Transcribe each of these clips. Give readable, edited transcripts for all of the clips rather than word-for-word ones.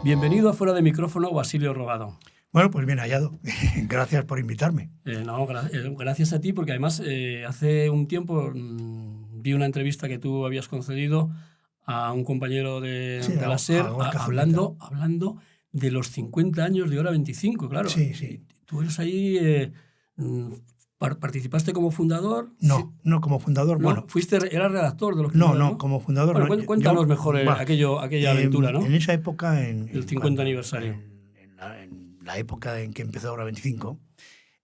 Bienvenido a Fuera de Micrófono, Basilio Robado. Bueno, pues bien hallado. Gracias por invitarme. Gracias a ti, porque además hace un tiempo vi una entrevista que tú habías concedido a un compañero de la SER hablando de los 50 años de Hora 25, claro. Sí. Tú eres ahí... ¿Participaste como fundador? No como fundador. ¿No? Bueno, ¿Eras redactor de los primeros? No, como fundador. Bueno, cuéntanos mejor aquella aventura, ¿no? En esa época, el 50 aniversario. En la época en que empezó Hora 25,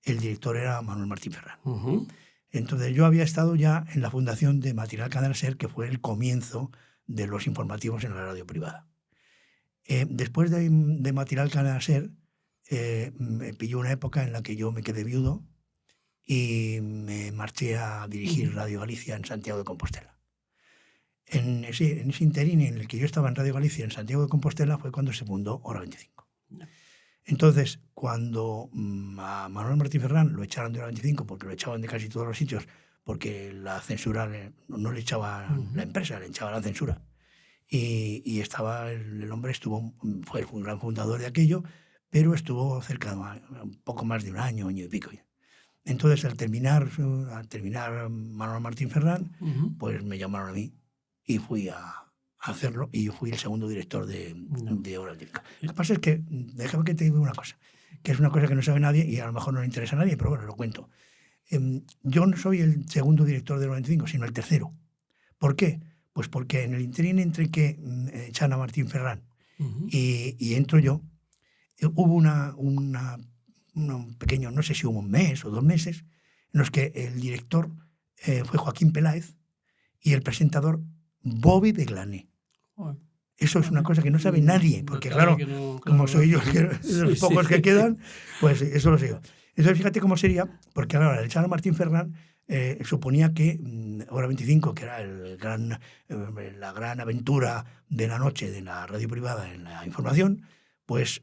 el director era Manuel Martín Ferrán. Uh-huh. Entonces yo había estado ya en la fundación de Matinal Cadena SER, que fue el comienzo de los informativos en la radio privada. Después de Matinal Cadena SER, me pilló una época en la que yo me quedé viudo y me marché a dirigir Radio Galicia en Santiago de Compostela. En ese interín en el que yo estaba en Radio Galicia en Santiago de Compostela fue cuando se fundó Hora 25. Entonces, cuando a Manuel Martín Ferrán lo echaron de Hora 25, porque lo echaban de casi todos los sitios, porque la censura no le echaba la empresa, le echaba la censura. Y estaba el hombre fue un gran fundador de aquello, pero estuvo cerca de un poco más de un año y pico. Entonces, al terminar Manuel Martín Ferrán, uh-huh, pues me llamaron a mí y fui a hacerlo, y yo fui el segundo director de Hora 25. Lo que pasa es que, déjame que te diga una cosa, que es una cosa que no sabe nadie y a lo mejor no le interesa a nadie, pero bueno, lo cuento. Yo no soy el segundo director de Hora 25, sino el tercero. ¿Por qué? Pues porque en el interín entre que echan a Martín Ferrán uh-huh, y entro yo, hubo un pequeño, no sé si hubo un mes o 2 meses, en los que el director fue Joaquín Peláez y el presentador Bobby de Glané. Eso es una cosa que no sabe nadie, porque claro, como soy yo de los pocos que quedan, pues eso lo sé yo. Entonces fíjate cómo sería, porque ahora el echar a Martín Ferrán suponía que Hora 25, que era la gran aventura de la noche de la radio privada en la información, pues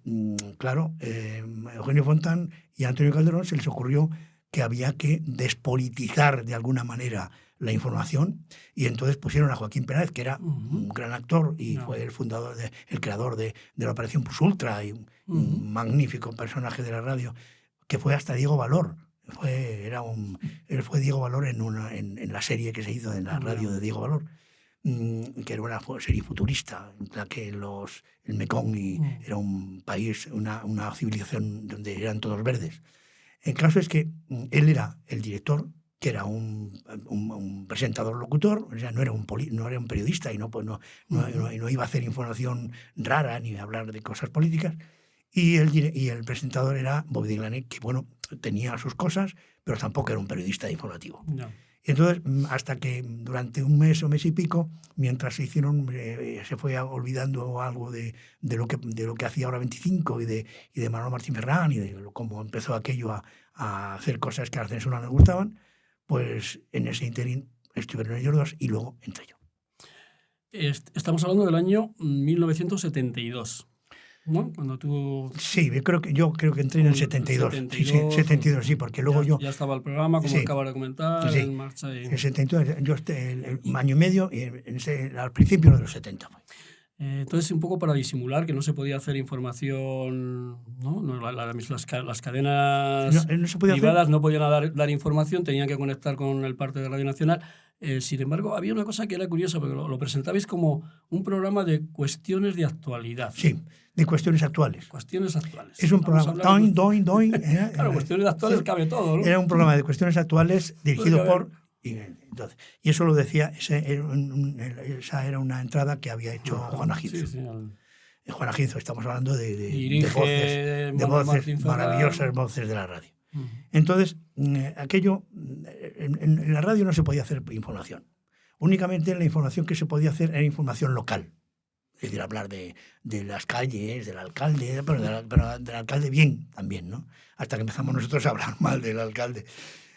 claro, Eugenio Fontán y Antonio Calderón se les ocurrió que había que despolitizar de alguna manera la información, y entonces pusieron a Joaquín Peláez, que era un gran actor y fue el creador de la Operación Plus Ultra y un magnífico personaje de la radio, que fue hasta Diego Valor. Él fue Diego Valor en la serie que se hizo en la radio de Diego Valor, que era una serie futurista en la que el Mekong era un país, una civilización donde eran todos verdes. El caso es que él era el director, que era un presentador locutor, o sea, no era un periodista y no iba a hacer información rara ni a hablar de cosas políticas. Y el presentador era Bobby de Glané, que bueno, tenía sus cosas, pero tampoco era un periodista informativo. No. Entonces, hasta que durante un mes o mes y pico, mientras se fue olvidando algo de lo que hacía Hora 25 y de Manuel Martín Ferrán y de cómo empezó aquello a hacer cosas que a la censura no le gustaban, pues en ese interín estuvieron ellos dos y luego entré yo. Estamos hablando del año 1972. ¿No? Cuando tú... Sí, yo creo que entré en el 72. 72, sí, 72, sí, porque luego ya estaba el programa, como acabas de comentar, sí, en marcha. El 72, yo el año y medio, y al principio de los 70. Entonces, un poco para disimular que no se podía hacer información, ¿no? Las cadenas no se podía privadas hacer. No podían dar información, tenían que conectar con el parte de Radio Nacional. Sin embargo, había una cosa que era curiosa, porque lo presentabais como un programa de cuestiones de actualidad. Sí, de cuestiones actuales. Cuestiones actuales. Es un programa. Claro, cuestiones actuales cabe todo, ¿no? Era un programa de cuestiones actuales dirigido por... Y eso lo decía, esa era una entrada que había hecho Juan Aginzo. Sí, Juan Aginzo, estamos hablando de voces, maravillosas voces de la radio. Entonces, aquello, en la radio no se podía hacer información. Únicamente la información que se podía hacer era información local. Es decir, hablar de las calles, del alcalde, pero del alcalde bien también, ¿no? Hasta que empezamos nosotros a hablar mal del alcalde.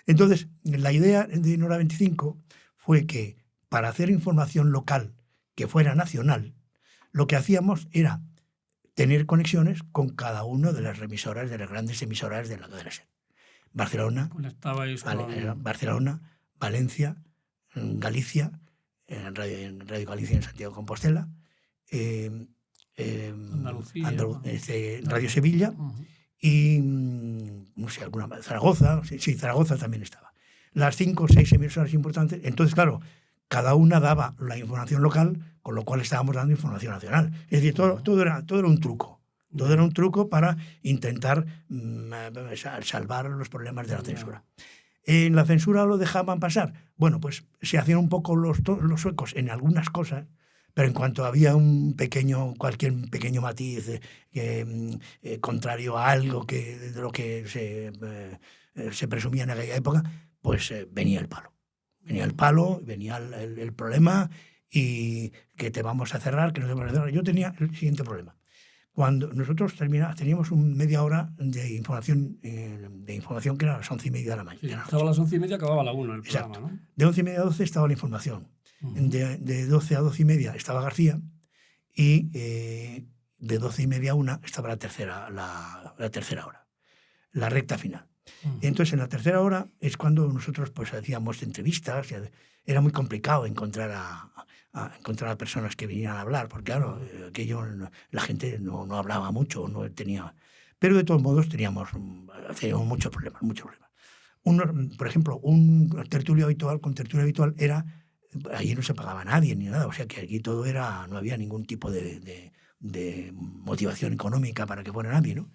Entonces, la idea de Hora 25 fue que para hacer información local que fuera nacional, lo que hacíamos era tener conexiones con cada una de las grandes emisoras de la cadena SER. Barcelona, Valencia, Galicia, en Radio Galicia en Santiago de Compostela, Andalucía, Radio Sevilla, y no sé, alguna más, Zaragoza, sí, Zaragoza también estaba. Las 5 o 6 emisoras importantes. Entonces, claro, cada una daba la información local, con lo cual estábamos dando información nacional. Es decir, todo era un truco. Todo era un truco para intentar salvar los problemas de la censura. ¿En la censura lo dejaban pasar? Bueno, pues se hacían un poco los suecos en algunas cosas, pero en cuanto había cualquier pequeño matiz contrario a algo de lo que se presumía en aquella época, pues venía el palo. Venía el palo, venía el problema, y que te vamos a cerrar, que no te vamos a cerrar. Yo tenía el siguiente problema. Cuando nosotros teníamos media hora de información que era a las 11:30 de la mañana. Sí, estaba a las 11:30, acababa a la 1 el Exacto. programa, ¿no? De 11:30 a 12 estaba la información. De 12 a 12:30 estaba García, y de 12:30 a 1 estaba la tercera hora, la recta final. Entonces, en la tercera hora es cuando nosotros pues hacíamos entrevistas. Era muy complicado encontrar a personas que vinieran a hablar, porque claro, aquello la gente no hablaba mucho, no tenía. Pero de todos modos teníamos muchos problemas. Por ejemplo, un tertulio habitual era, allí no se pagaba a nadie ni nada, o sea que aquí todo era, no había ningún tipo de motivación económica para que fuera nadie, ¿no?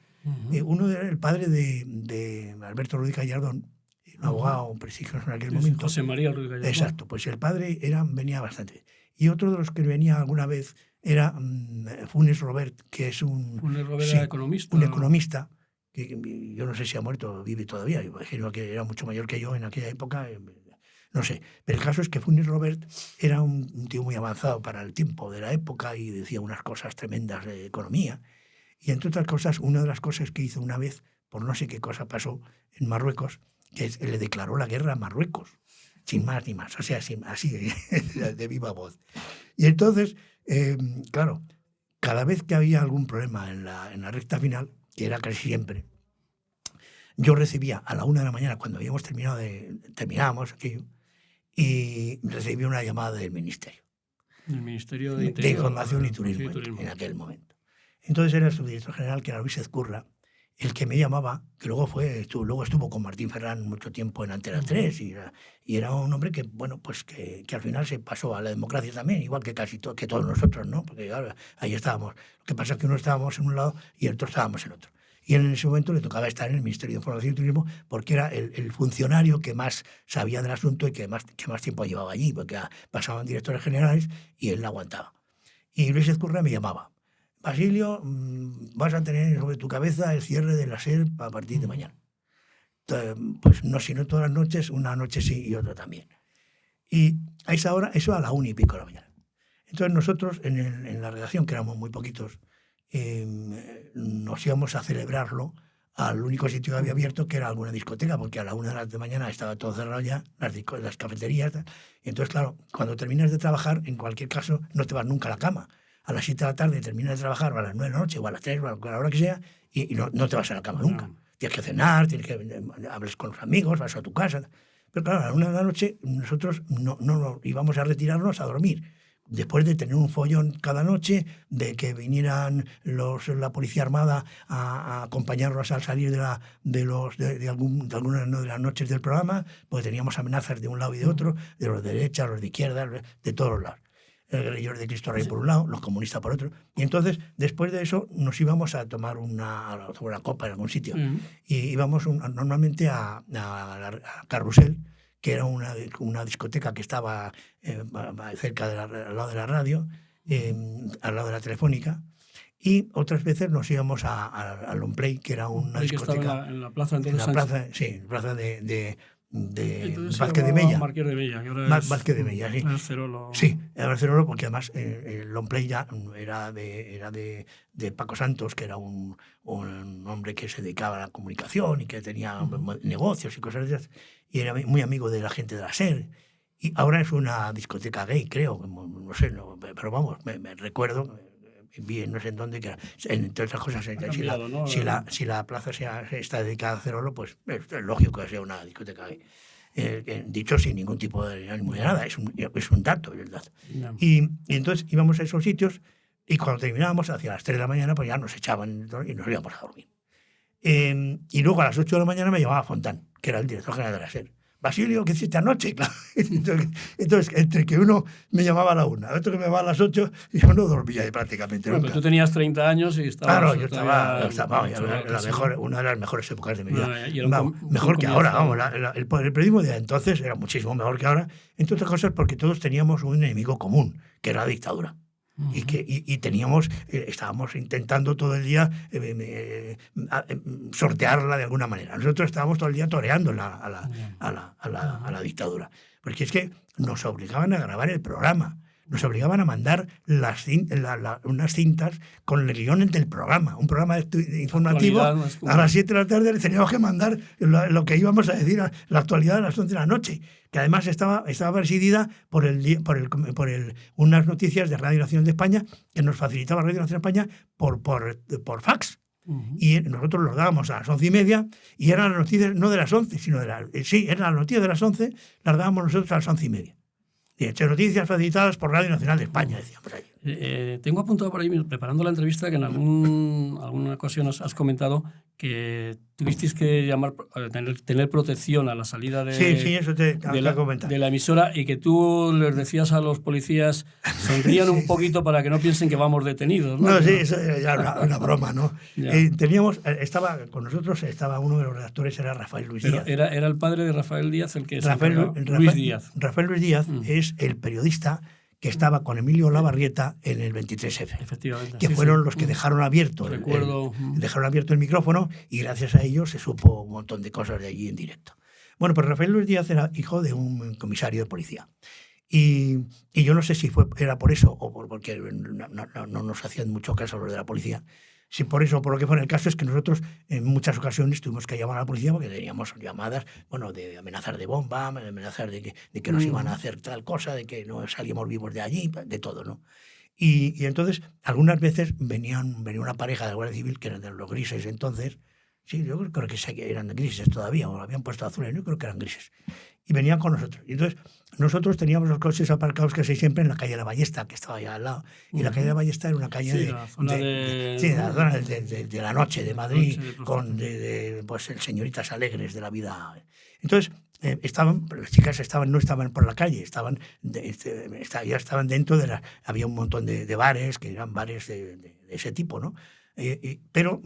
Uno era el padre de Alberto Ruiz Gallardón, un abogado prestigioso en aquel momento. José María Ruiz Gallardón. Exacto, pues el padre venía bastante. Y otro de los que venía alguna vez era Funes Robert, que es era economista. Un economista, que yo no sé si ha muerto o vive todavía. Yo imagino que era mucho mayor que yo en aquella época. No sé, pero el caso es que Funes Robert era un tío muy avanzado para el tiempo de la época y decía unas cosas tremendas de economía. Y entre otras cosas, una de las cosas que hizo una vez, por no sé qué cosa pasó en Marruecos, que le declaró la guerra a Marruecos, sin más ni más, o sea, así de viva voz. Y entonces, claro, cada vez que había algún problema en la recta final, que era casi siempre, yo recibía a la 1 de la mañana, cuando habíamos terminábamos aquello, y recibí una llamada del Ministerio. El Ministerio de Información y Turismo en aquel momento. Entonces era el subdirector general, que era Luis Ezcurra, el que me llamaba, que luego estuvo con Martín Ferrán mucho tiempo en Antena 3, y era un hombre que, bueno, pues que al final se pasó a la democracia también, igual que que todos nosotros, ¿no? Porque claro, ahí estábamos. Lo que pasa es que uno estábamos en un lado y el otro estábamos en otro. Y en ese momento le tocaba estar en el Ministerio de Información y Turismo, porque era el funcionario que más sabía del asunto y que más tiempo llevaba allí, porque pasaban directores generales y él la aguantaba. Y Luis Ezcurra me llamaba: Basilio, vas a tener sobre tu cabeza el cierre de la SER a partir de mañana. Pues no, sino todas las noches, una noche sí y otra también. Y a esa hora, eso a la 1:00 de la mañana. Entonces nosotros, en la redacción, que éramos muy poquitos, nos íbamos a celebrarlo al único sitio que había abierto, que era alguna discoteca, porque a la 1 de la mañana estaba todo cerrado ya, las cafeterías. Y entonces, claro, cuando terminas de trabajar, en cualquier caso, no te vas nunca a la cama. A las 7 de la tarde terminas de trabajar, o a las 9 de la noche, o a las 3, o a la hora que sea, y no te vas a la cama nunca. Tienes que cenar, hablas con los amigos, vas a tu casa. Pero claro, a la 1 de la noche nosotros no íbamos a retirarnos a dormir. Después de tener un follón cada noche, de que vinieran la Policía Armada a acompañarnos al salir de algunas de las noches del programa, pues teníamos amenazas de un lado y de otro, de los de derecha, los de izquierda, de todos los lados. El guerrillero de Cristo Rey por un lado, los comunistas por otro. Y entonces, después de eso, nos íbamos a tomar una copa en algún sitio. Y íbamos normalmente a Carrusel, que era una discoteca que estaba cerca al lado de la radio, al lado de la Telefónica. Y otras veces nos íbamos a Longplay, que era una discoteca. Que estaba en la plaza, entonces. En la plaza, sí, plaza de Vázquez de Mella. Vázquez de Mella, sí. Barcelona. Sí, era Barcelona, porque además el Longplay ya era de Paco Santos, que era un hombre que se dedicaba a la comunicación y que tenía negocios y cosas de esas, y era muy amigo de la gente de la SER. Y ahora es una discoteca gay, creo, no sé, pero vamos, me recuerdo bien, no sé en dónde, que entre otras cosas, si la plaza está dedicada a Cerolo, pues es lógico que sea una discoteca gay. Dicho sin ningún tipo de ánimo de nada, es un dato. No. Y entonces íbamos a esos sitios, Y cuando terminábamos, hacia las 3 de la mañana, pues ya nos echaban y nos íbamos a dormir. Y luego a las 8 de la mañana me llamaba Fontán, que era el director general de la SER. Basilio, ¿qué hiciste anoche? Claro. Entonces, entre que uno me llamaba a la 1, otro que me llamaba a las 8, yo no dormía ahí prácticamente nunca. Pero tú tenías 30 años y estabas... Claro, yo estaba una de las mejores épocas de mi vida. Mejor que ahora, vamos. El periodismo de entonces era muchísimo mejor que ahora, entre otras cosas porque todos teníamos un enemigo común, que era la dictadura. Y estábamos intentando todo el día sortearla de alguna manera. Nosotros estábamos todo el día toreándola a la dictadura. Porque es que nos obligaban a grabar el programa, nos obligaban a mandar unas cintas con el guión del programa, un programa informativo. A las 7 de la tarde le teníamos que mandar lo que íbamos a decir, la actualidad a las 11 de la noche, que además estaba presidida por unas noticias de Radio Nacional de España que nos facilitaba Radio Nacional de España por fax. Y nosotros los dábamos a las 11:30 y eran las noticias no de las 11, sino eran las noticias de las 11, las dábamos nosotros a las 11:30. Noticias facilitadas por Radio Nacional de España, decían por ahí. Tengo apuntado por ahí, preparando la entrevista, que en alguna ocasión has comentado que tuvisteis que tener protección a la salida de la emisora, y que tú les decías a los policías, sonrían un poquito para que no piensen que vamos detenidos, ¿no? No, sí, eso ya era una broma, ¿no? Con nosotros estaba uno de los redactores, era Rafael Luis Díaz. Era el padre de Rafael Díaz el que Luis Díaz. Rafael Luis Díaz es el periodista que estaba con Emilio Olavarrieta en el 23F. Efectivamente. Que fueron los que dejaron abierto el micrófono, y gracias a ellos se supo un montón de cosas de allí en directo. Bueno, pues Rafael Luis Díaz era hijo de un comisario de policía. Y yo no sé si era por eso o porque no nos hacían mucho caso los de la policía. Si por eso o por lo que fuera, el caso es que nosotros en muchas ocasiones tuvimos que llamar a la policía porque teníamos llamadas, de amenazar de bomba, amenazar de que nos iban a hacer tal cosa, de que no salíamos vivos de allí, de todo, ¿no? Y entonces algunas veces venía una pareja de Guardia Civil, que eran de los grises entonces. Sí, yo creo que eran grises todavía, o lo habían puesto azules, yo creo que eran grises. Y venían con nosotros. Y entonces nosotros teníamos los coches aparcados casi siempre en la calle de la Ballesta, que estaba allá al lado. Y la calle de la Ballesta era una calle la zona de la noche de Madrid, con pues señoritas alegres de la vida. Entonces, las chicas no estaban por la calle, ya estaban dentro había un montón de bares, que eran bares de ese tipo, ¿no? Pero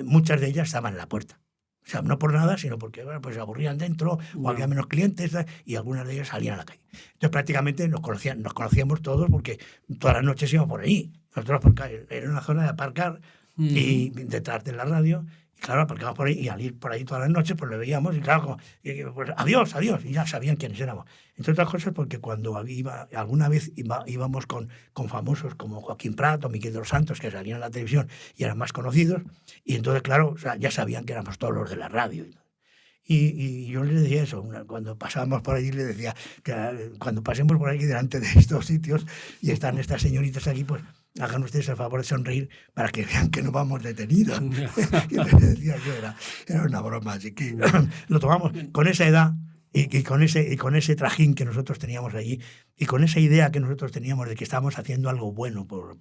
muchas de ellas estaban en la puerta. O sea, no por nada, sino porque pues se aburrían dentro, o había menos clientes, y algunas de ellas salían a la calle. Entonces prácticamente nos conocíamos todos, porque todas las noches íbamos por ahí. Nosotros era una zona de aparcar y detrás de la radio. Y claro, aparcábamos por ahí, y al ir por ahí todas las noches, pues le veíamos, y claro, pues adiós, y ya sabían quiénes éramos. Entre otras cosas, porque cuando alguna vez íbamos con famosos como Joaquín Prat o Miquel de los Santos, que salían en la televisión y eran más conocidos, y entonces, claro, ya sabían que éramos todos los de la radio. Y yo les decía eso, cuando pasábamos por allí, les decía que cuando pasemos por aquí delante de estos sitios y están estas señoritas aquí, pues hagan ustedes el favor de sonreír para que vean que no vamos detenidos. Y les decía yo, era una broma, así que lo tomamos con esa edad y con ese trajín que nosotros teníamos allí, y con esa idea que nosotros teníamos de que estábamos haciendo algo bueno por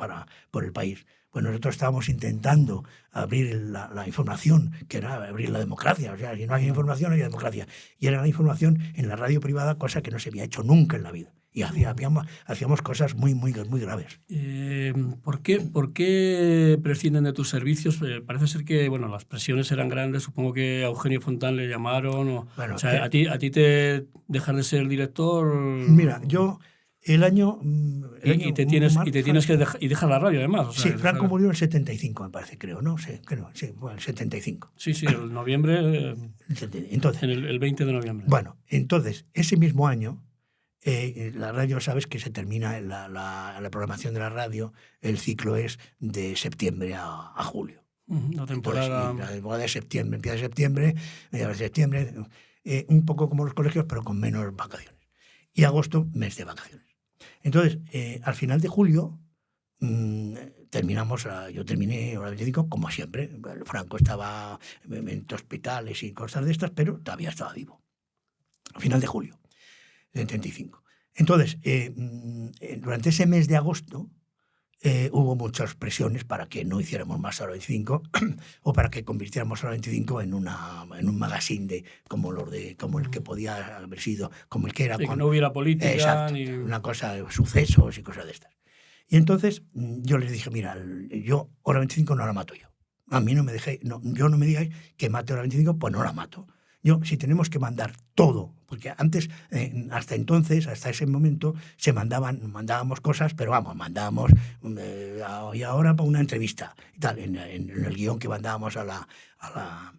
el país. Pues nosotros estábamos intentando abrir la información, que era abrir la democracia. O sea, si no hay información, no hay democracia. Y era la información en la radio privada, cosa que no se había hecho nunca en la vida. Y hacíamos cosas muy, muy, muy graves. ¿Por qué prescinden de tus servicios? Parece ser que las presiones eran grandes. Supongo que a Eugenio Fontán le llamaron. ¿A ti te dejar de ser director? Mira, yo... El año y te tienes que dejar la radio, además. Sí, Franco murió en el 75, me parece, creo, ¿no? Sí, el 75. Sí, el noviembre. Entonces, el 20 de noviembre. Bueno, entonces, ese mismo año, la radio, sabes que se termina la programación de la radio, el ciclo es de septiembre a julio. La temporada. Entonces, la temporada de septiembre, empieza en septiembre, mediados de septiembre, un poco como los colegios, pero con menos vacaciones. Y agosto, mes de vacaciones. Entonces, al final de julio, yo terminé hora 25, como siempre. Franco estaba en hospitales y cosas de estas, pero todavía estaba vivo. Al final de julio, del 35. Entonces, durante ese mes de agosto, hubo muchas presiones para que no hiciéramos más Hora 25 o para que convirtiéramos Hora 25 en un magazine como el que podía haber sido, como el que era. Sí, que no hubiera política. Exacto, ni... una cosa de sucesos y cosas de estas. Y entonces yo les dije, mira, yo Hora 25 no la mato yo. A mí no me dejéis, yo no me digáis que mate Hora 25, pues no la mato. Yo, si tenemos que mandar todo, porque antes, hasta entonces, hasta ese momento, mandábamos cosas, pero vamos, mandábamos, y ahora para una entrevista, y tal, en el guión que mandábamos a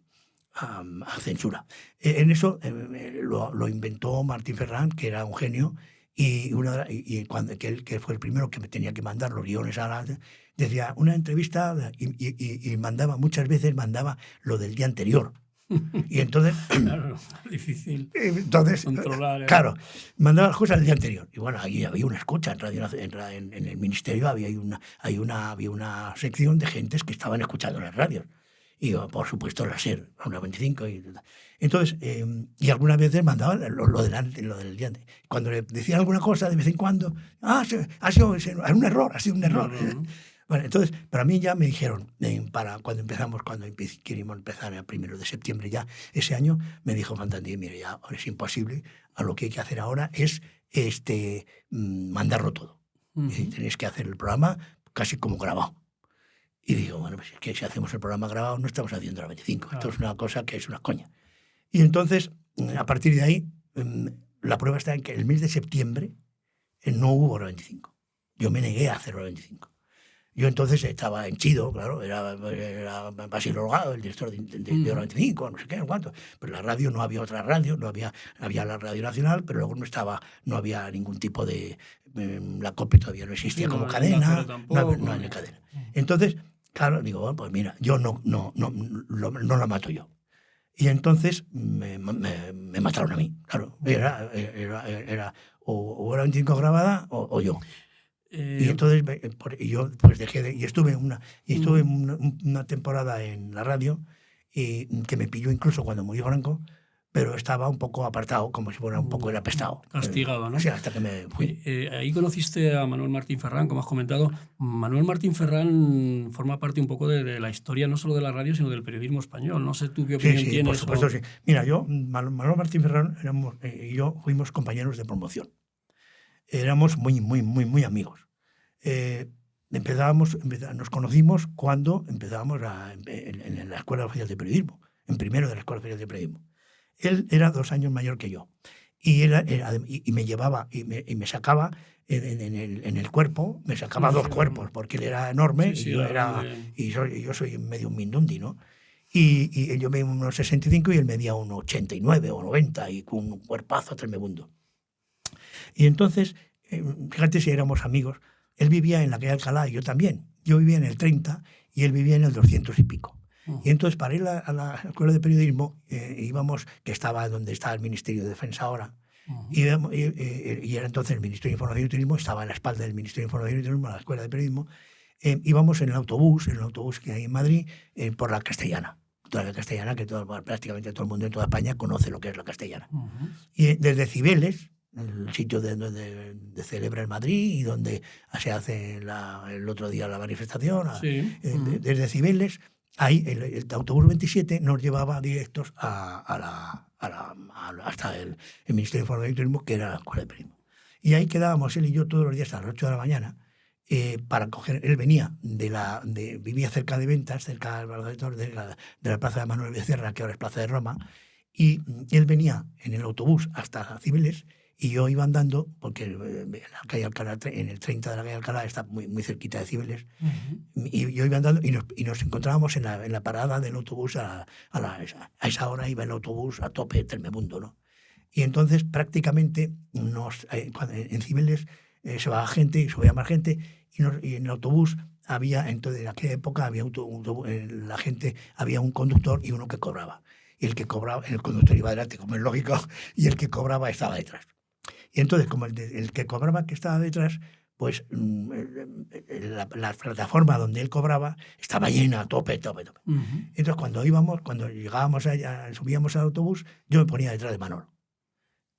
censura. En eso lo inventó Martín Ferrán, que era un genio, que él fue el primero que me tenía que mandar los guiones decía una entrevista y muchas veces mandaba lo del día anterior. Y entonces, claro, difícil controlar. Claro, mandaba las cosas el día anterior. Y bueno, ahí había una escucha en el ministerio, había una sección de gentes que estaban escuchando las radios. Y yo, por supuesto, la SER, una 25. Entonces, y algunas veces mandaba lo del día anterior. Cuando le decían alguna cosa, de vez en cuando, ha sido un error, ha sido un error. No. Bueno, entonces, para mí ya me dijeron, cuando queríamos empezar el 1 de septiembre ya, ese año, me dijo Fantandí, mire, ya ahora es imposible, lo que hay que hacer ahora es mandarlo todo. Tenéis que hacer el programa casi como grabado. Y digo, bueno, pues es que si hacemos el programa grabado no estamos haciendo la 25. Claro. Esto es una cosa que es una coña. Y entonces, a partir de ahí, la prueba está en que el mes de septiembre no hubo Hora 25. Yo me negué a hacer Hora 25. Yo entonces estaba henchido, claro, era Basilio Rogado, el director de Hora 25, no sé qué, no cuánto. Pero la radio, no había otra radio, había la Radio Nacional, pero luego no había ningún tipo de... la COPE todavía no existía como cadena, no había cadena. Entonces, claro, digo, bueno, pues mira, yo no la mato yo. Y entonces me mataron a mí, claro. Era o Hora 25 grabada o yo. Y entonces yo pues dejé y estuve una temporada en la radio que me pilló incluso cuando murió Franco, pero estaba un poco apartado, como si fuera un poco el apestado. Castigado, ¿no? O sea, hasta que me fui. Ahí conociste a Manuel Martín Ferrán, como has comentado. Manuel Martín Ferrán forma parte un poco de la historia, no solo de la radio, sino del periodismo español. No sé tú qué opinión tienes. Por supuesto, sí. Mira, Manuel Martín Ferrán y yo fuimos compañeros de promoción. Éramos muy amigos. Nos conocimos cuando empezábamos en la Escuela Oficial de Periodismo, en primero de la Escuela Oficial de Periodismo. Él era 2 años mayor que yo y me llevaba y me sacaba en el cuerpo, me sacaba 2 cuerpos porque él era enorme y yo soy medio mindundi, ¿no? Y yo medía unos 65 y él medía unos 89 o 90 y con un cuerpazo tremendo. Y entonces, fíjate si éramos amigos. Él vivía en la calle Alcalá y yo también. Yo vivía en el 30 y él vivía en el 200 y pico. Y entonces para ir a la Escuela de Periodismo íbamos, que estaba donde está el Ministerio de Defensa ahora, y era entonces el Ministerio de Información y Turismo, estaba a la espalda del Ministerio de Información y Turismo, a la Escuela de Periodismo. Íbamos en el autobús que hay en Madrid, por la Castellana. Toda la Castellana, que prácticamente todo el mundo en toda España conoce lo que es la Castellana. Y desde Cibeles, el sitio donde celebra el Madrid y donde se hace el otro día la manifestación, desde Cibeles, ahí el autobús 27 nos llevaba directos hasta el Ministerio de Información y Turismo, que era la Escuela de Periodismo. Y ahí quedábamos él y yo todos los días a las 8 de la mañana para coger. Él venía vivía cerca de Ventas, cerca de la Plaza de Manuel Becerra, que ahora es Plaza de Roma, y él venía en el autobús hasta Cibeles. Y yo iba andando, porque la calle Alcalá, en el 30 de la calle Alcalá está muy cerquita de Cibeles, y yo iba andando y nos encontrábamos en la parada del autobús. A esa hora iba el autobús a tope, tremendo, ¿no? Y entonces prácticamente en Cibeles se bajaba gente y subía más gente, y en el autobús entonces en aquella época había la gente, había un conductor y uno que cobraba. Y el conductor iba adelante, como es lógico, y el que cobraba estaba detrás. Y entonces, como el que cobraba que estaba detrás, pues la plataforma donde él cobraba estaba llena, a tope. Entonces, cuando llegábamos allá, subíamos al autobús, yo me ponía detrás de Manolo.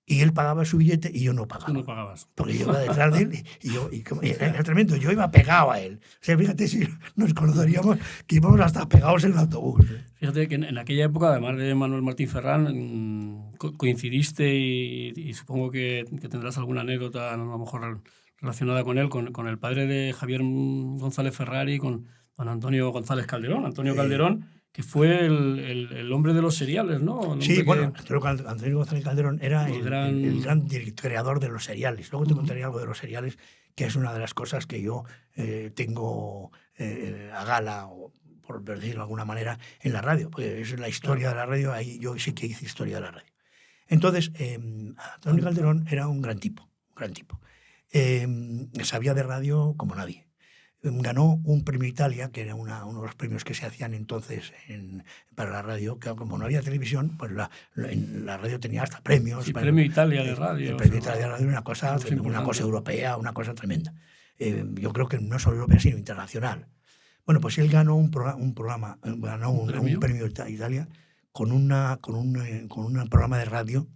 y él pagaba su billete y yo no pagaba. Tú no pagabas. Porque yo iba detrás de él y era tremendo. Yo iba pegado a él. O sea, fíjate si nos conoceríamos que íbamos hasta pegados en el autobús. Fíjate que en aquella época, además de Manuel Martín Ferrán, coincidiste y supongo que tendrás alguna anécdota, a lo mejor relacionada con él, con el padre de Javier González Ferrari, con don Antonio González Calderón. Antonio Calderón, que fue el hombre de los seriales, ¿no? Sí, bueno, Antonio González Calderón era el gran creador de los seriales. Luego te contaré algo de los seriales, que es una de las cosas que yo tengo a gala, o por decirlo de alguna manera, en la radio. Pues es la historia de la radio, ahí yo sí que hice historia de la radio. Entonces, Antonio Calderón era un gran tipo, sabía de radio como nadie. Ganó un premio Italia, que era uno de los premios que se hacían entonces para la radio, que como no había televisión, pues la radio tenía hasta premios. Sí, premio Italia de radio. El premio Italia de radio era una cosa europea, una cosa tremenda. Yo creo que no solo europea, sino internacional. Bueno, pues él ganó un premio Italia con un programa de radio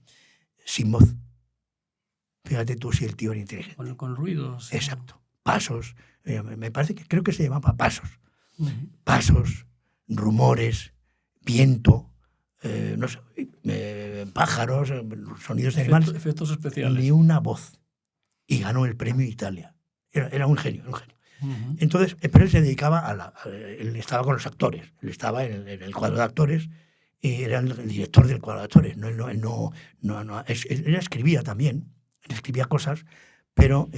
sin voz. Fíjate tú si el tío era inteligente. Con ruidos. Exacto. Pasos. Me parece que creo que se llamaba pasos. Pasos, rumores, viento, no sé, pájaros, sonidos de animales. Efectos especiales. Ni una voz. Y ganó el premio Italia. Era un genio, Entonces, pero él se dedicaba él estaba con los actores. Él estaba en el cuadro de actores. Era el director del cuadro de actores. Él escribía también. Él escribía cosas. Pero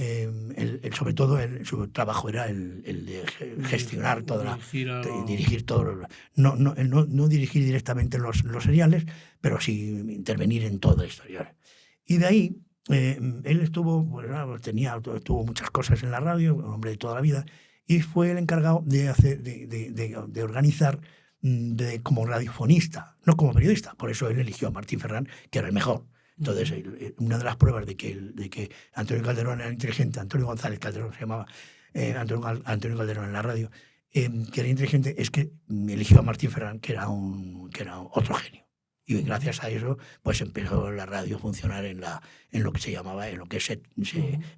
sobre todo su trabajo era el de gestionar dirigir todo. No dirigir directamente los seriales, pero sí intervenir en toda la historia. Y de ahí él tuvo muchas cosas en la radio, un hombre de toda la vida, y fue el encargado de organizar como radiofonista, no como periodista. Por eso él eligió a Martín Ferrán, que era el mejor. Entonces, una de las pruebas de que Antonio Calderón era inteligente, Antonio González Calderón se llamaba, Antonio Calderón en la radio, que era inteligente, es que eligió a Martín Ferrán, que era otro genio. Y gracias a eso, pues empezó la radio a funcionar en lo que se llamaba, en lo que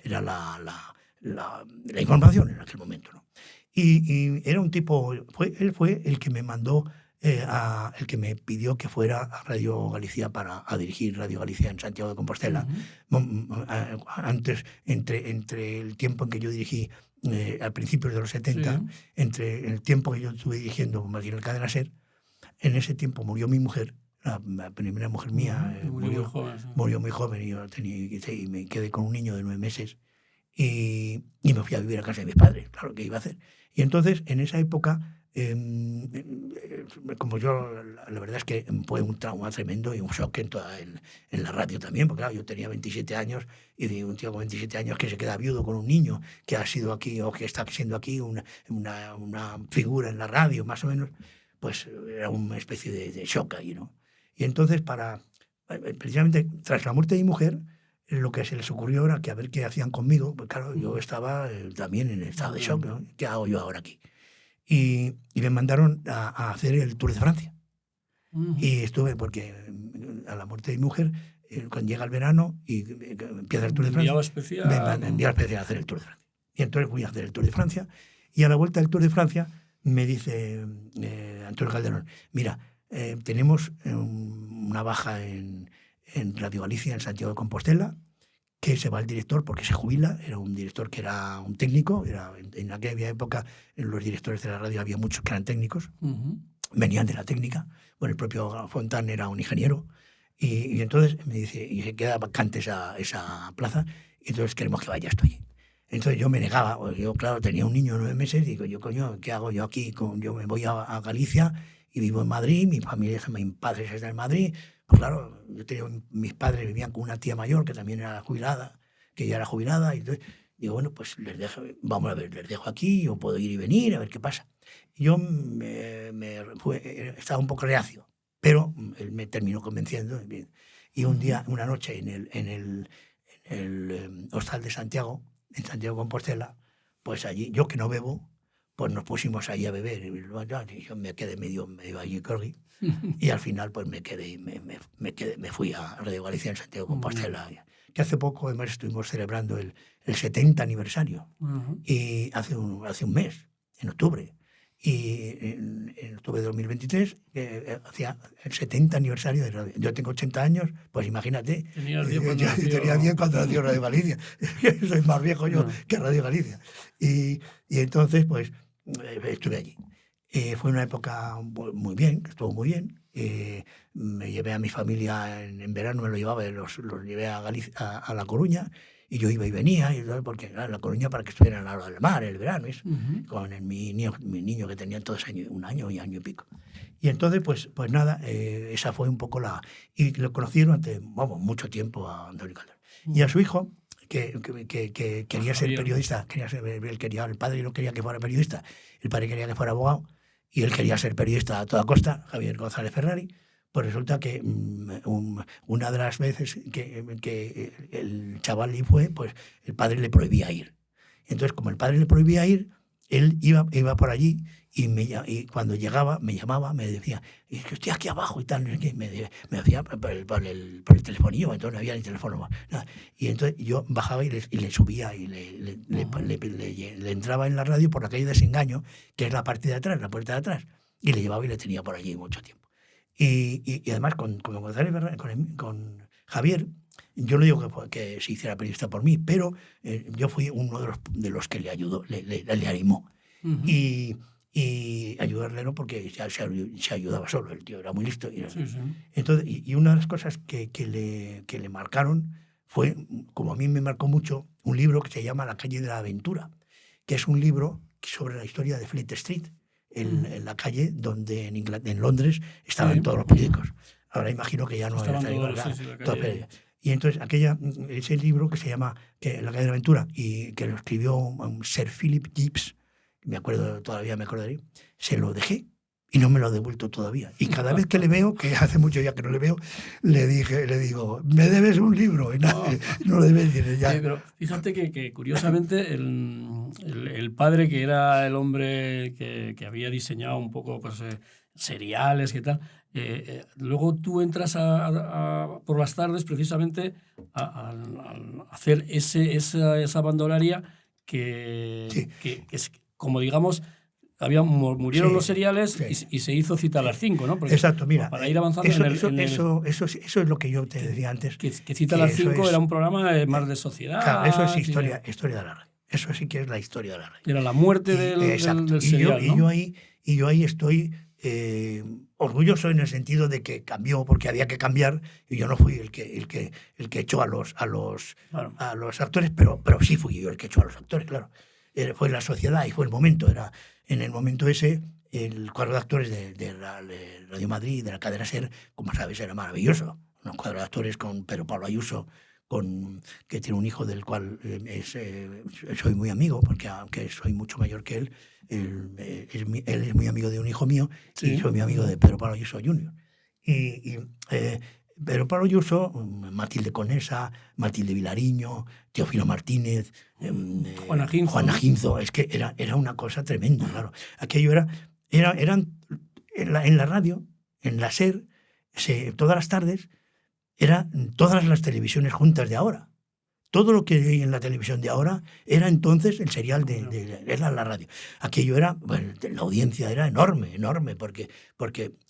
era la información en aquel momento, ¿no? Y era un tipo, él fue el que me mandó, el que me pidió que fuera a Radio Galicia a dirigir Radio Galicia en Santiago de Compostela. Antes, entre el tiempo en que yo dirigí a principios de los 70, entre el tiempo que yo estuve dirigiendo más bien el Cadena SER, en ese tiempo murió mi mujer, la primera mujer mía, murió muy joven y me quedé con un niño de 9 meses y me fui a vivir a casa de mis padres, claro, ¿qué iba a hacer? Y entonces, en esa época, como yo, la verdad es que fue un trauma tremendo y un shock en la radio también, porque claro, yo tenía 27 años y de un tío con 27 años que se queda viudo con un niño que ha sido aquí o que está siendo aquí una figura en la radio, más o menos, pues era una especie de shock ahí, ¿no? Y entonces, precisamente tras la muerte de mi mujer, lo que se les ocurrió era que a ver qué hacían conmigo, pues claro, yo estaba también en estado de shock, ¿no? ¿Qué hago yo ahora aquí? Y me mandaron a hacer el Tour de Francia. Y estuve, porque a la muerte de mi mujer, cuando llega el verano y empieza el Tour de Francia, me enviaba especial a hacer el Tour de Francia. Y entonces voy a hacer el Tour de Francia. Y a la vuelta del Tour de Francia me dice Antonio Calderón, mira, tenemos una baja en Radio Galicia, en Santiago de Compostela, que se va el director porque se jubila. Era un director que era un técnico. En aquella época, en los directores de la radio había muchos que eran técnicos. Venían de la técnica. Bueno, el propio Fontán era un ingeniero. Y entonces me dice, y se queda vacante esa plaza, y entonces queremos que vayas tú allí. Entonces yo me negaba. Yo, claro, tenía un niño de 9 meses, y digo, coño, ¿qué hago yo aquí? Yo me voy a Galicia y vivo en Madrid, mi padre está en Madrid. Pues claro, mis padres vivían con una tía mayor que también era jubilada, que ya era jubilada, y entonces digo, bueno, pues les dejo aquí, yo puedo ir y venir, a ver qué pasa. Y yo estaba un poco reacio, pero él me terminó convenciendo. Y una noche en el Hostal de Santiago, en Santiago de Compostela, pues allí, yo que no bebo, pues nos pusimos ahí a beber. Y yo me quedé medio allí, corrí. Y al final pues me fui a Radio Galicia en Santiago de Compostela. Que hace poco además estuvimos celebrando el 70 aniversario. Y hace un mes, en octubre. Y en octubre de 2023 hacía el 70 aniversario de Radio. Yo tengo 80 años, pues imagínate. Tenía 10 cuando nació Radio Galicia. Soy más viejo yo que Radio Galicia. Y entonces, pues, estuve allí. Fue una época muy bien, estuvo muy bien. Me llevé a mi familia en verano, me lo llevaba, los llevé a Galicia, a La Coruña. Y yo iba y venía, porque en La Coruña para que estuvieran al lado del mar el verano, con mi niño que tenía entonces un año y pico. Y entonces, pues nada, esa fue un poco y lo conocí durante mucho tiempo a Antonio Calderón. Y a su hijo, que quería ser periodista, el padre no quería que fuera periodista, el padre quería que fuera abogado, y él quería ser periodista a toda costa, Javier González Ferrari. Pues resulta que una de las veces que el chaval fue, pues el padre le prohibía ir. Entonces, como el padre le prohibía ir, él iba por allí y cuando llegaba me llamaba, me decía, es que estoy aquí abajo y tal, me hacía por el telefonillo, entonces no había ni teléfono. Nada. Y entonces yo bajaba y le subía y le entraba en la radio por la calle de Desengaño, que es la parte de atrás, la puerta de atrás, y le llevaba y le tenía por allí mucho tiempo. Y además con Javier, yo no digo que se hiciera periodista por mí, pero yo fui uno de los que le ayudó, le animó. Y ayudarle no, porque ya se ayudaba solo, el tío era muy listo. Entonces, y una de las cosas que le marcaron fue, como a mí me marcó mucho, un libro que se llama La calle de la aventura, que es un libro sobre la historia de Fleet Street, en la calle donde en Londres estaban todos los periódicos. Ahora imagino que ya no estaban todos. Y entonces ese libro que se llama La calle de la aventura, y que lo escribió Sir Philip Gibbs, me acuerdo de se lo dejé y no me lo ha devuelto todavía. Y cada vez que le veo, que hace mucho ya que no le veo, le digo, me debes un libro. Y no lo debes decir ya. Pero fíjate que curiosamente el padre, que era el hombre que había diseñado un poco pues, seriales y tal, luego tú entras por las tardes precisamente a hacer esa banda horaria que es como digamos... Murieron los seriales y se hizo Cita a las 5, ¿no? Porque exacto, mira. Para ir avanzando eso es lo que yo te decía antes. Que Cita a las 5 era un programa más de sociedad. Claro, eso es historia de la radio. Eso sí que es la historia de la radio. Era la muerte del serial, ¿no? Y yo ahí estoy orgulloso en el sentido de que cambió porque había que cambiar, y yo no fui el que echó a los actores, pero sí fui yo el que echó a los actores, claro. Fue la sociedad y fue el momento. Era en el momento ese el cuadro de actores de Radio Madrid, de la cadena SER, como sabes, era maravilloso. Un cuadro de actores con Pedro Pablo Ayuso, que tiene un hijo del cual soy muy amigo, porque aunque soy mucho mayor que él es muy amigo de un hijo mío, y soy muy amigo de Pedro Pablo Ayuso Jr. Pedro Pablo Ayuso, Matilde Conesa, Matilde Vilariño, Teófilo Martínez, Juana Ginzo, es que era una cosa tremenda, claro. Aquello eran en la radio, en la SER, todas las tardes, eran todas las televisiones juntas de ahora. Todo lo que hay en la televisión de ahora era entonces el serial era la radio. Aquello era, bueno, la audiencia era enorme, porque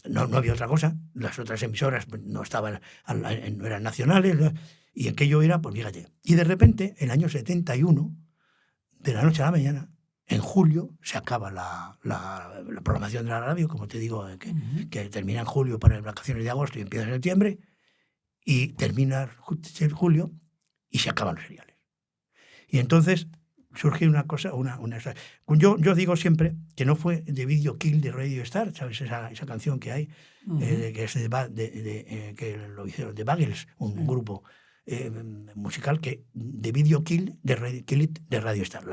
no había otra cosa. Las otras emisoras no eran nacionales, y aquello era, pues fíjate. Y de repente, en el año 71, de la noche a la mañana, en julio, se acaba la programación de la radio, como te digo, que termina en julio para las vacaciones de agosto y empieza en septiembre, y termina en julio, y se acaban los seriales. Y entonces surge una cosa, yo digo siempre que no fue The Video Kill de Radio Star, ¿sabes? Esa canción que hay, que es que lo hicieron The Buggles, un grupo musical, que The Video Kill de Radio Star,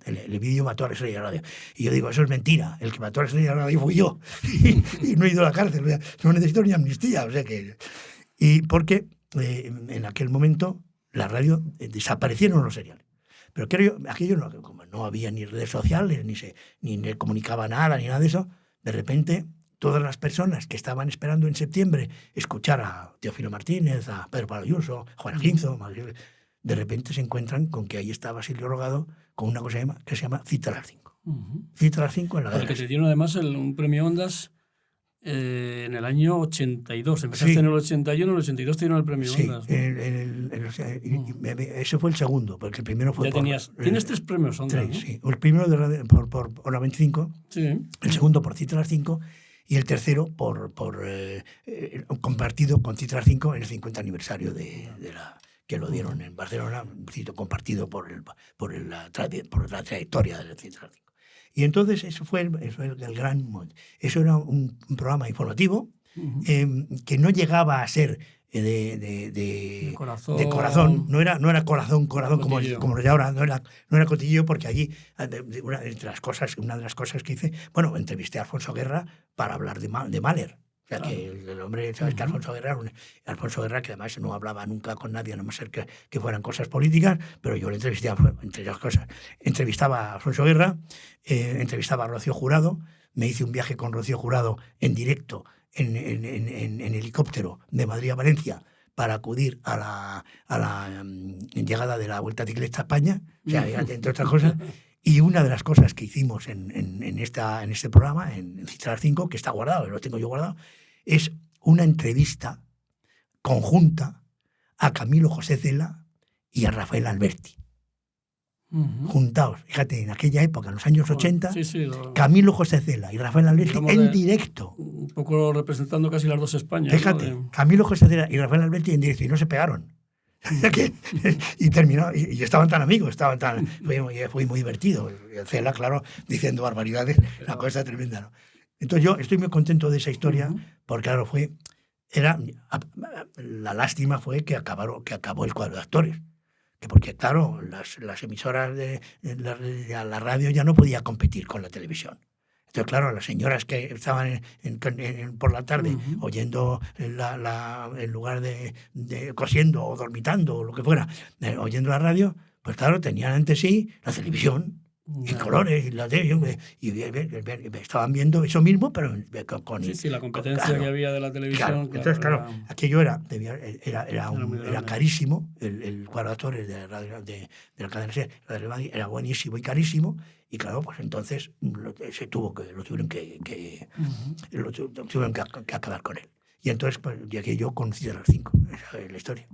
el vídeo mató a la estrella de radio. Y yo digo, eso es mentira, el que mató a la estrella de radio fui yo, y no he ido a la cárcel, no necesito ni amnistía, o sea que... Y porque en aquel momento la radio desaparecieron los seriales. Pero creo aquello como no había ni redes sociales, ni comunicaba nada, ni nada de eso, de repente todas las personas que estaban esperando en septiembre escuchar a Teófilo Martínez, a Pedro Pablo Ayuso, Juan Ginzo, de repente se encuentran con que ahí estaba Silvio Rogado con una cosa que se llama Cita a las 5. Cita a las 5 en la Porque te dieron además un premio Ondas en el año 82. Empezaste en el 81, en el 82 te dieron el premio Ondas, ¿no? Ese fue el segundo, porque el primero fue tienes 3 premios Ondas, ¿no? Sí, el primero por Hora 25, el segundo por Cita a las 5 y el tercero compartido con Cita a las 5 en el 50 aniversario de la que lo dieron en Barcelona, compartido por la trayectoria de la Cita a las 5. Y entonces eso fue el gran momento. Eso era un programa informativo que no llegaba a ser de corazón. No era corazón como lo de ahora. No era cotilleo, porque allí una de las cosas que hice, entrevisté a Alfonso Guerra para hablar de Mahler. O sea, que el hombre, ¿sabes? Que Alfonso Guerra, que además no hablaba nunca con nadie, a no ser que fueran cosas políticas, pero yo le entrevisté, entre las cosas, entrevistaba a Alfonso Guerra, entrevistaba a Rocío Jurado, me hice un viaje con Rocío Jurado en directo, en helicóptero, de Madrid a Valencia, para acudir a la llegada de la Vuelta Ciclista a España, o sea, entre otras cosas. Y una de las cosas que hicimos en este programa, en Cita a las 5, que está guardado, lo tengo yo guardado, es una entrevista conjunta a Camilo José Cela y a Rafael Alberti. Juntados, fíjate, en aquella época, en los años 80, Camilo José Cela y Rafael Alberti en directo. Un poco representando casi las dos Españas. Fíjate, ¿no? Camilo José Cela y Rafael Alberti en directo, y no se pegaron. Y terminó, y estaban tan amigos, fue muy divertido. Cela, claro, diciendo barbaridades, una cosa tremenda, ¿no? Entonces yo estoy muy contento de esa historia, porque claro, la lástima fue que acabó el cuadro de actores. Porque claro, las emisoras de la radio ya no podía competir con la televisión. Entonces, claro, las señoras que estaban por la tarde oyendo en lugar de cosiendo o dormitando o lo que fuera, oyendo la radio, pues claro, tenían ante sí la televisión en colores y estaban viendo eso mismo, pero con la competencia que había de la televisión. Entonces, claro, aquello era carísimo, el cuadro de actores de la cadena SER, era buenísimo y carísimo. Y claro, pues entonces tuvieron que acabar con él. Y entonces, pues, llegué yo con Cita a las 5. Esa es la historia.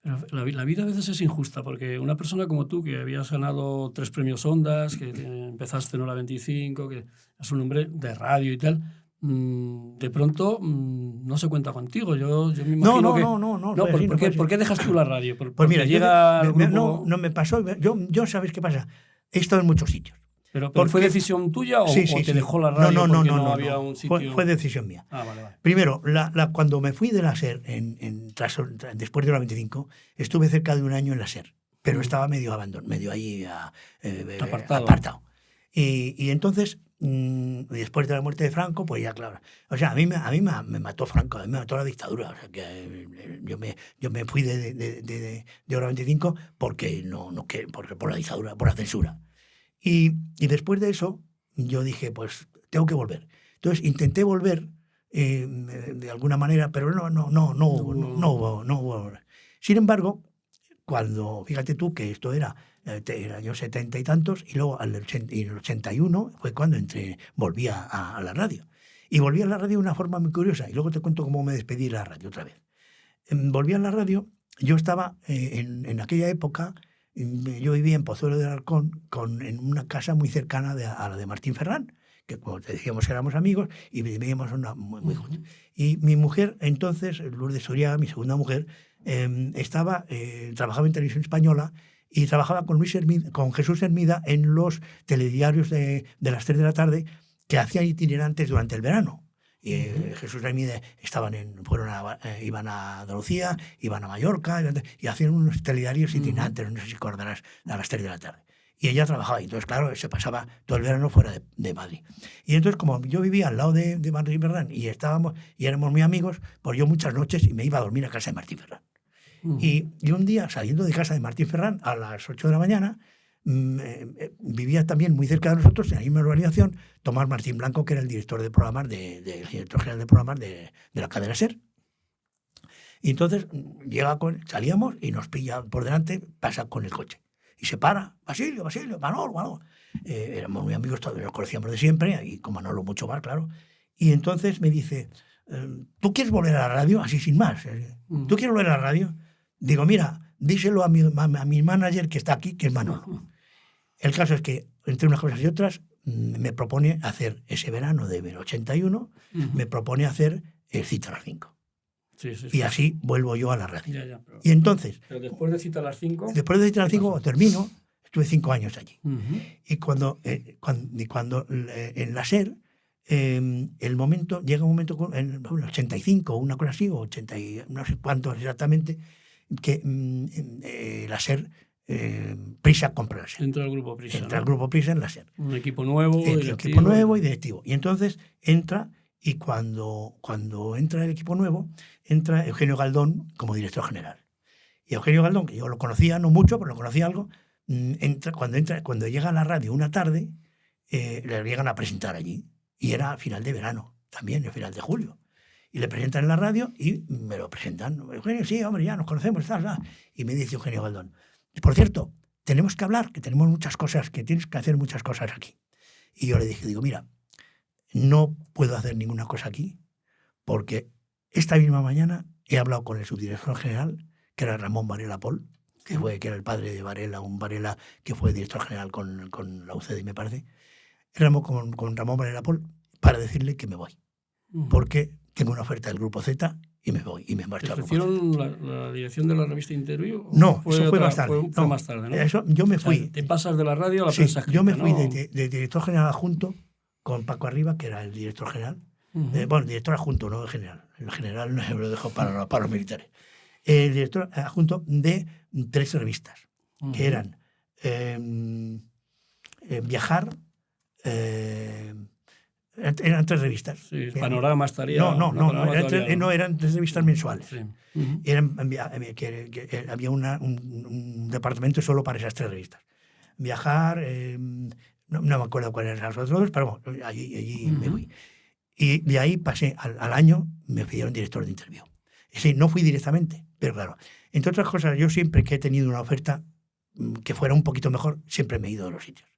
Pero la vida a veces es injusta, porque una persona como tú, que habías ganado 3 premios Ondas, que empezaste en Hora 25, que es un hombre de radio y tal, de pronto no se cuenta contigo. Yo me imagino ¿Por qué dejas tú la radio? Pues mira, no me pasó. Yo ¿sabes qué pasa? He estado en muchos sitios. ¿Pero fue decisión tuya o te dejó la radio no había un sitio? Fue decisión mía. Vale. Primero, cuando me fui de la SER, después de la 25, estuve cerca de un año en la SER, pero estaba medio abandonado, medio ahí apartado. Y entonces, después de la muerte de Franco, pues ya claro. O sea, a mí me mató Franco, a mí me mató la dictadura. O sea, que yo me fui de Hora 25 porque por la dictadura, por la censura. Y después de eso, yo dije, pues tengo que volver. Entonces intenté volver de alguna manera, pero no hubo. Sin embargo, fíjate tú que esto era el año 70 y tantos, y luego en el 81 fue cuando volví a la radio. Y volví a la radio de una forma muy curiosa, y luego te cuento cómo me despedí de la radio otra vez. Volví a la radio, yo estaba en aquella época. Yo vivía en Pozuelo del Alarcón en una casa muy cercana a la de Martín Ferrán, que como te decíamos éramos amigos y vivíamos muy juntos. Y mi mujer entonces, Lourdes Soria, mi segunda mujer, trabajaba en Televisión Española y trabajaba con Jesús Hermida en los telediarios de las 3 de la tarde que hacían itinerantes durante el verano. Y Jesús Hermida iban a Andalucía, iban a Mallorca y hacían unos telediarios itinerantes, no sé si acordarás, a las 3 de la tarde. Y ella trabajaba ahí. Entonces, claro, se pasaba todo el verano fuera de Madrid. Y entonces, como yo vivía al lado de Martín Ferrán y éramos muy amigos, pues yo muchas noches me iba a dormir a casa de Martín Ferrán. Y un día, saliendo de casa de Martín Ferrán a las 8 de la mañana, vivía también muy cerca de nosotros, en la misma urbanización, Tomás Martín Blanco, que era el director de programas, director general de programas de la cadena SER. Y entonces salíamos y nos pilla por delante, pasa con el coche. Y se para, Basilio, Manolo. Éramos muy amigos, todos nos conocíamos de siempre, y con Manolo mucho más, claro. Y entonces me dice, ¿tú quieres volver a la radio? Así sin más. ¿Tú quieres volver a la radio? Digo, mira, díselo a mi manager que está aquí, que es Manolo. El caso es que, entre unas cosas y otras, me propone hacer ese verano de 81, me propone hacer el Cita a las 5. Sí. Y así vuelvo yo a la radio. Pero, y entonces... Pero después de Cita a las 5... Después de Cita a las 5 termino, estuve 5 años allí. Y cuando en la SER, llega un momento, en el 85, una cosa así, o 80, no sé cuántos exactamente, que la SER... Prisa compra la SER. Entra el grupo Prisa. Entra el grupo Prisa en la SER. Un equipo nuevo. Equipo nuevo y directivo. Y entonces entra, y cuando entra el equipo nuevo, entra Eugenio Galdón como director general. Y Eugenio Galdón, que yo lo conocía, no mucho, pero lo conocía algo, cuando llega a la radio una tarde, le llegan a presentar allí. Y era a final de verano, también, a final de julio. Y le presentan en la radio y me lo presentan. Eugenio, sí, hombre, ya nos conocemos, y me dice Eugenio Galdón, por cierto, tenemos que hablar, que tenemos muchas cosas, que tienes que hacer muchas cosas aquí. Y yo le digo, mira, no puedo hacer ninguna cosa aquí, porque esta misma mañana he hablado con el subdirector general, que era Ramón Varela Pol, que era el padre de Varela, un Varela que fue director general con la UCD, me parece. Éramos con Ramón Varela Pol para decirle que me voy, porque tengo una oferta del Grupo Z y me voy, y me marcho. ¿Te ofrecieron la dirección de la revista Interview? No, eso fue más tarde. Fue más tarde, ¿no? Eso, yo me fui. O sea, te pasas de la radio a la prensa escrita, yo me fui, ¿no? de director general adjunto con Paco Arriba, que era el director general. Bueno, director adjunto, no el general. El general me lo dejó para los militares. El director adjunto de 3 revistas, que eran Viajar... eran 3 revistas. Sí, Panorama estaría... No, eran 3 revistas mensuales. Sí. Había un departamento solo para esas 3 revistas. Viajar, no me acuerdo cuáles eran los otros, pero bueno, allí me fui. Y de ahí pasé al año, me pidieron director de Interview. Sí, no fui directamente, pero claro. Entre otras cosas, yo siempre que he tenido una oferta que fuera un poquito mejor, siempre me he ido de los sitios.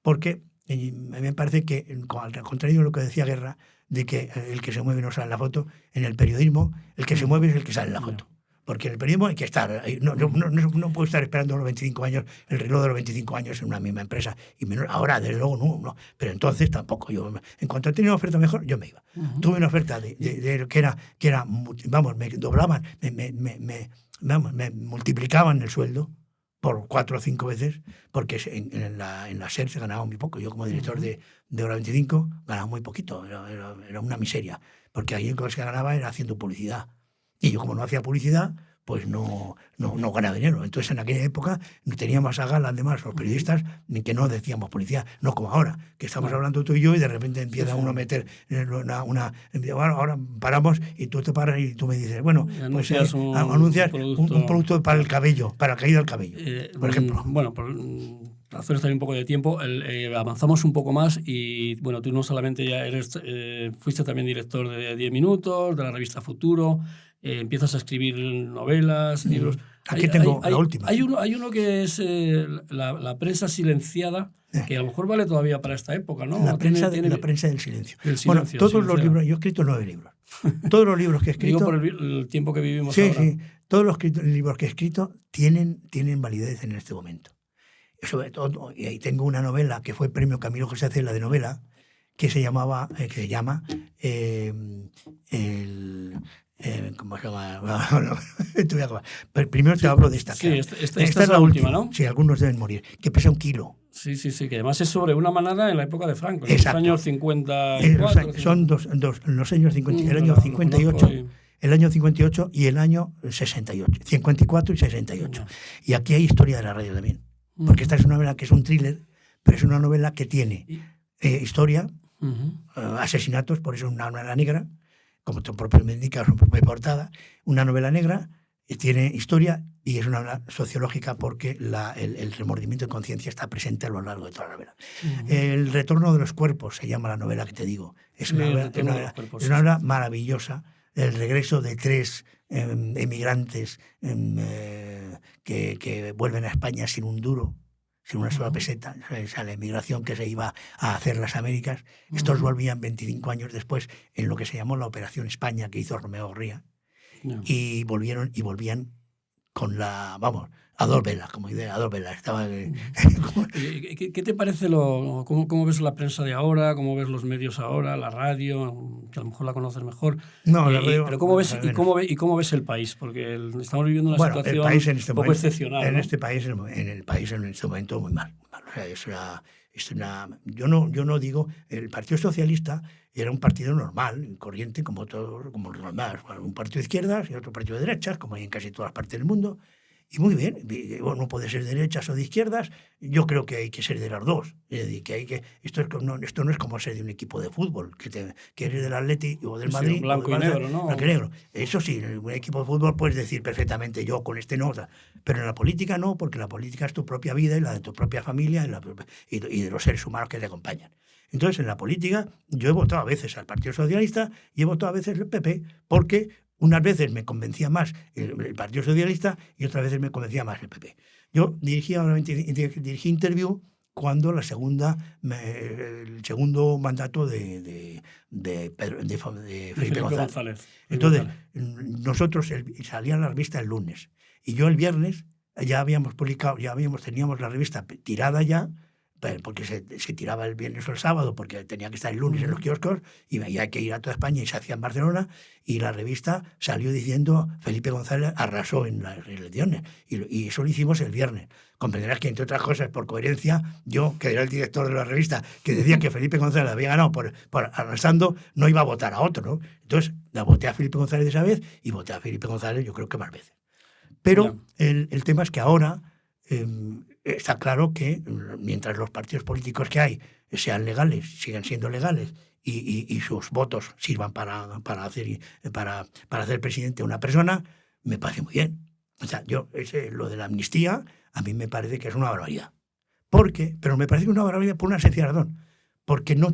Porque a mí me parece que, al contrario de lo que decía Guerra, de que el que se mueve no sale en la foto, en el periodismo el que se mueve es el que sale en la foto. Porque en el periodismo hay que estar, no puedo estar esperando los 25 años, el reloj de los 25 años en una misma empresa. Y menos, ahora, desde luego, no. Pero entonces tampoco. En cuanto tenía una oferta mejor, yo me iba. Tuve una oferta que era, vamos, me doblaban, me multiplicaban el sueldo por 4 o 5 veces, porque en la SER se ganaba muy poco. Yo como director de Hora 25 ganaba muy poquito, era una miseria, porque ahí lo que se ganaba era haciendo publicidad. Y yo como no hacía publicidad, pues no ganaba dinero. Entonces en aquella época teníamos a gala, además, los periodistas, que no decíamos publicidad, no como ahora, que estamos hablando tú y yo y de repente empieza uno a meter ahora paramos y tú te paras y tú me dices, bueno, pues anuncias un producto para el cabello, para la caída del cabello, por ejemplo. Bueno, por razones también un poco de tiempo, avanzamos un poco más y bueno, tú no solamente ya fuiste también director de 10 Minutos, de la revista Futuro, empiezas a escribir novelas, libros. Aquí tengo la última. Hay uno que es la prensa silenciada, que a lo mejor vale todavía para esta época, ¿no? La prensa del silencio. Bueno, todos los libros, yo he escrito 9 libros. Todos los libros que he escrito... Digo por el tiempo que vivimos ahora. Sí, todos los libros que he escrito tienen validez en este momento. Sobre todo, y ahí tengo una novela que fue premio Camilo José Cela de novela, que se llama ¿cómo se llama? Pero primero te hablo de esta. Sí, esta es la última, ¿no? Sí, algunos deben morir. Que pesa 1 kilo. Sí, que además es sobre una manada en la época de Franco, en los años 54. Son los años 50, el año 58. El año 58 y el año 68. 54 y 68. Y aquí hay historia de la radio también. Porque esta es una novela que es un thriller, pero es una novela que tiene historia, asesinatos, por eso es una novela negra, como tu propio me indica, su propia portada, una novela negra, tiene historia y es una novela sociológica porque el remordimiento de conciencia está presente a lo largo de toda la novela. El retorno de los cuerpos se llama la novela que te digo. Es una novela maravillosa. El regreso de 3 emigrantes que vuelven a España sin un duro, sin una sola peseta. Esa la emigración que se iba a hacer las Américas. Estos volvían 25 años después en lo que se llamó la Operación España, que hizo Romeo Gorría. Y volvían con a 2 velas, como dice, a 2 velas. ¿Qué te parece cómo ves la prensa de ahora, cómo ves los medios ahora, la radio, que a lo mejor la conoces mejor? No, la radio, pero ¿cómo ves el país? Porque estamos viviendo una situación un poco excepcional. En este país, en este momento, muy mal. O sea, yo no digo, el Partido Socialista era un partido normal, corriente, como los demás. Un partido de izquierdas y otro partido de derechas, como hay en casi todas las partes del mundo. Y muy bien, no puede ser de derechas o de izquierdas, yo creo que hay que ser de las dos. Es decir, esto no es como ser de un equipo de fútbol, que eres del Atleti o del Madrid. Blanco y negro, ¿no? Blanco y negro. Eso sí, en un equipo de fútbol puedes decir perfectamente yo con este no, pero en la política no, porque la política es tu propia vida y la de tu propia familia y de los seres humanos que te acompañan. Entonces, en la política, yo he votado a veces al Partido Socialista y he votado a veces al PP, porque unas veces me convencía más el Partido Socialista y otras veces me convencía más el PP. Yo dirigí Interview cuando el segundo mandato de Felipe González. Entonces, nosotros salían las revistas el lunes y yo el viernes ya habíamos publicado, teníamos la revista tirada ya, porque se tiraba el viernes o el sábado, porque tenía que estar el lunes en los kioscos y había que ir a toda España y se hacía en Barcelona, y la revista salió diciendo Felipe González arrasó en las elecciones, y eso lo hicimos el viernes. Comprenderás que, entre otras cosas, por coherencia, yo, que era el director de la revista, que decía que Felipe González había ganado por arrasando, no iba a votar a otro, ¿no? Entonces, la voté a Felipe González esa vez y voté a Felipe González yo creo que más veces. Pero el tema es que ahora está claro que mientras los partidos políticos que hay sean legales, sigan siendo legales y sus votos sirvan para hacer presidente a una persona, me parece muy bien. O sea, lo de la amnistía a mí me parece que es una barbaridad. Pero me parece que es una barbaridad por una sencilla razón, porque no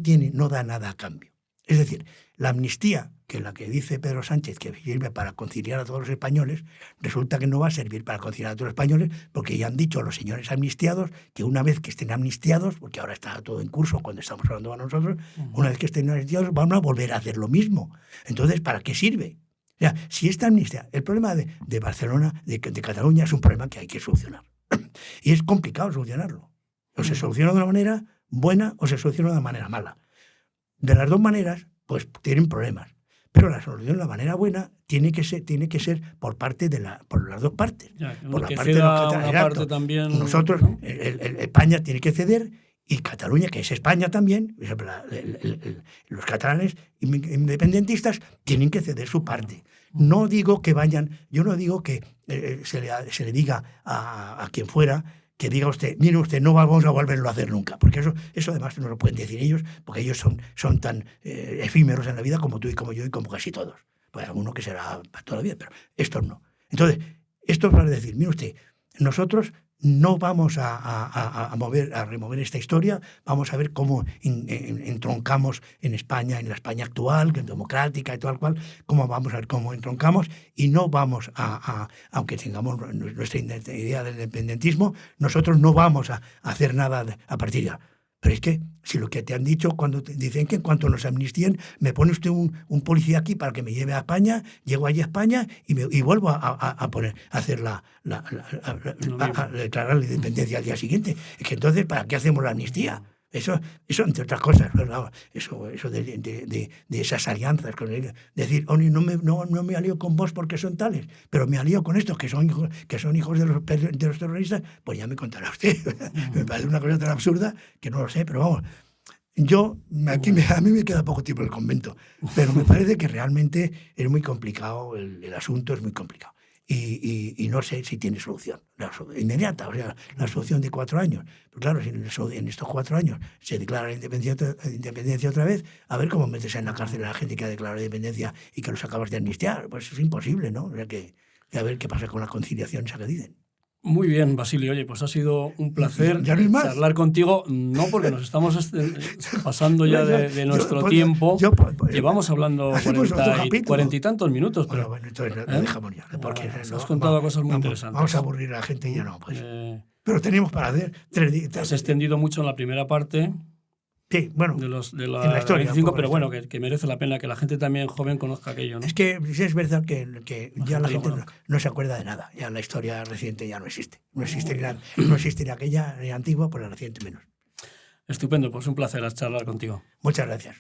da nada a cambio. Es decir, la amnistía, que la que dice Pedro Sánchez que sirve para conciliar a todos los españoles, resulta que no va a servir para conciliar a todos los españoles, porque ya han dicho los señores amnistiados que una vez que estén amnistiados, porque ahora está todo en curso cuando estamos hablando a nosotros, una vez que estén amnistiados van a volver a hacer lo mismo. Entonces, ¿para qué sirve? O sea, si esta amnistía, el problema de Barcelona, de Cataluña, es un problema que hay que solucionar. Y es complicado solucionarlo. O se soluciona de una manera buena o se soluciona de una manera mala. De las dos maneras, pues tienen problemas. Pero la solución, la manera buena, tiene que ser por las dos partes. Por la parte de los catalanes. También, nosotros, ¿no? España tiene que ceder y Cataluña, que es España también, los catalanes independentistas tienen que ceder su parte. Yo no digo que se le diga a quien fuera que diga usted, mire usted, no vamos a volverlo a hacer nunca, porque eso además no lo pueden decir ellos, porque ellos son tan efímeros en la vida como tú y como yo y como casi todos. Pues alguno que será para toda la vida, pero estos no. Entonces, esto es para decir, mire usted, nosotros no vamos a remover esta historia, vamos a ver cómo entroncamos en España, en la España actual, que es democrática y tal cual, cómo vamos a ver cómo entroncamos, y no vamos aunque tengamos nuestra idea del independentismo, nosotros no vamos a hacer nada a partir de ahora. Pero es que si lo que te han dicho cuando te dicen que en cuanto nos amnistíen, me pone usted un policía aquí para que me lleve a España, llego allí a España y vuelvo a declarar la independencia al día siguiente. Es que entonces, ¿para qué hacemos la amnistía? Eso entre otras cosas, ¿verdad? Eso de esas alianzas, decir, no me alío con vos porque son tales, pero me alío con estos que son hijos de los terroristas, pues ya me contará usted. Me parece una cosa tan absurda que no lo sé, pero vamos. A mí me queda poco tiempo en el convento, pero me parece que realmente es muy complicado, el asunto es muy complicado. Y no sé si tiene solución inmediata, o sea, la solución de 4 años. Pero claro, si en estos 4 años se declara la independencia otra vez, a ver cómo metes en la cárcel a la gente que ha declarado la independencia y que los acabas de amnistiar. Pues es imposible, ¿no? O sea que... y a ver qué pasa con la conciliación esa que dicen. Muy bien, Basilio. Oye, pues ha sido un placer ¿Ya no hay más? charlar contigo. No, porque nos estamos pasando ya de nuestro tiempo. Llevamos hablando 40 y tantos minutos. Pero, bueno, entonces lo dejamos ya. Porque has contado cosas muy interesantes. Vamos a aburrir a la gente y ya no. Pues. Pero tenemos para hacer 3 días. Has extendido mucho en la primera parte. Sí, bueno, de la historia, 25, pero bueno, que merece la pena que la gente también joven conozca aquello, ¿no? Es que sí es verdad que ya la gente no se acuerda de nada. Ya la historia reciente ya no existe. No existe ni aquella ni antigua, pues la reciente menos. Estupendo, pues un placer charlar contigo. Muchas gracias.